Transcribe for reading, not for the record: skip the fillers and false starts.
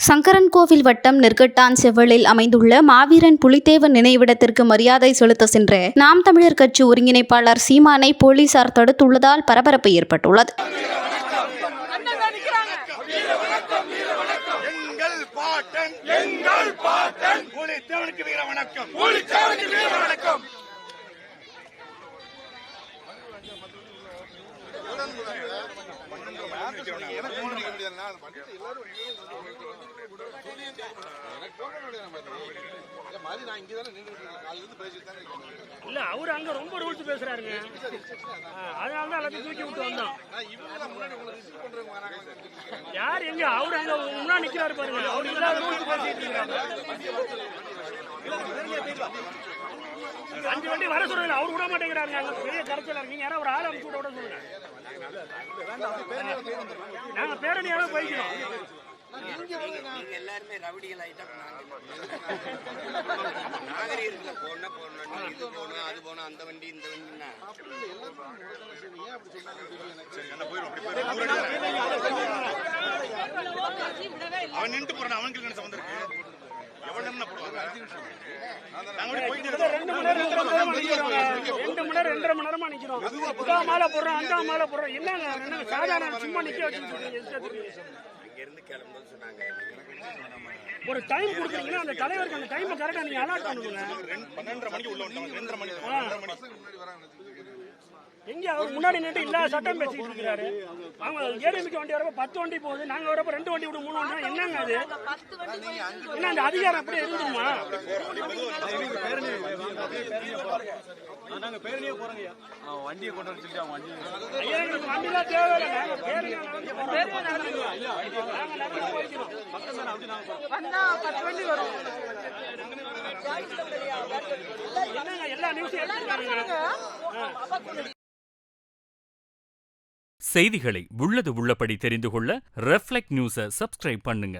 சங்கரன்கோவில் வட்டம் நெற்கட்டான் செவ்வலில் அமைந்துள்ள மாவீரன் புலித்தேவன் நினைவிடத்திற்கு மரியாதை செலுத்த சென்ற நாம் தமிழர் கட்சி ஒருங்கிணைப்பாளர் சீமானை போலீசார் தடுத்துள்ளதால் பரபரப்பு ஏற்பட்டுள்ளது. இல்ல அவரு அங்க ரொம்ப ரூல்ஸ் பேசுறாருங்க. அதனால தான் எல்லாத்தையும் தூக்கி விட்டு வந்தோம். யார் எங்க அவரு அங்க முன்னாடி நிக்கிறாரு பாருங்க. அவரு இல்லாத ரூல்ஸ் பேசிட்டு இருக்காரு. 5 வண்டி வர சொல்றீங்க, அவரு விட மாட்டேங்கிறாருங்க. அங்க பெரிய கரைச்சலா இருக்கீங்க. யாரோ ஒரு ஆள் அனுப்பிச்சு விட சொல்லுங்க. நாங்க பேரணியாவே போய்க்கிறோம். எல்லாருமே ரவுடிகள் ஆயிட்டா நாகரீகத்துல போகணும் இது போகணும் அது போகணும் அந்த வண்டி இந்த வண்டின்னா அவன் நின்று போறான். அவனுக்கு என்ன சம்பந்தம் இருக்கு? எவ்வளவு நேரம் போடுவாங்க? 2 மணி நேரம் 2.5 மணி நேரமா நிக்கிறோம். இதா மாலை போடுறோம், அந்த மாலை போடுறோம். என்னங்க சாதாரண சும்மா நிக்க வச்சுட்டு இருந்து கிளம்பும்போது சொன்னாங்க ஒரு டைம் கொடுக்குறீங்கன்னா அந்த தலைவருக்கு அந்த டைமை கரெக்டா நீங்க அலாட் பண்ணுங்க. 12:30 மணிக்கு உள்ள வந்துட்டாங்க. 2:30 மணி எங்க அவர் முன்னாடி நின்று இல்ல சட்டம் பேசிட்டு இருக்கிறாரு. அவங்க ஏடிஎம்கே வண்டி வரப்ப 10 வண்டி போகுது, நாங்க வரப்ப 2 வண்டி விட 3 வண்டி. என்னங்க அது? என்ன அந்த அதிகாரம் அப்படியே இருந்துமா? நாங்க பேரணியே போறோங்க. வண்டியை கொண்டு வர சொல்லி அவங்க ஐயா எங்களுக்கு வண்டிலாம் தேவையில்லை. நாங்க பேரணியா என்னங்க எல்லா நியூஸும் எடுத்துக்காருங்க. செய்திகளை உள்ளது உள்ளபடி தெரிந்து கொள்ள ரெஃப்ளெக்ட் நியூஸை சப்ஸ்கிரைப் பண்ணுங்க.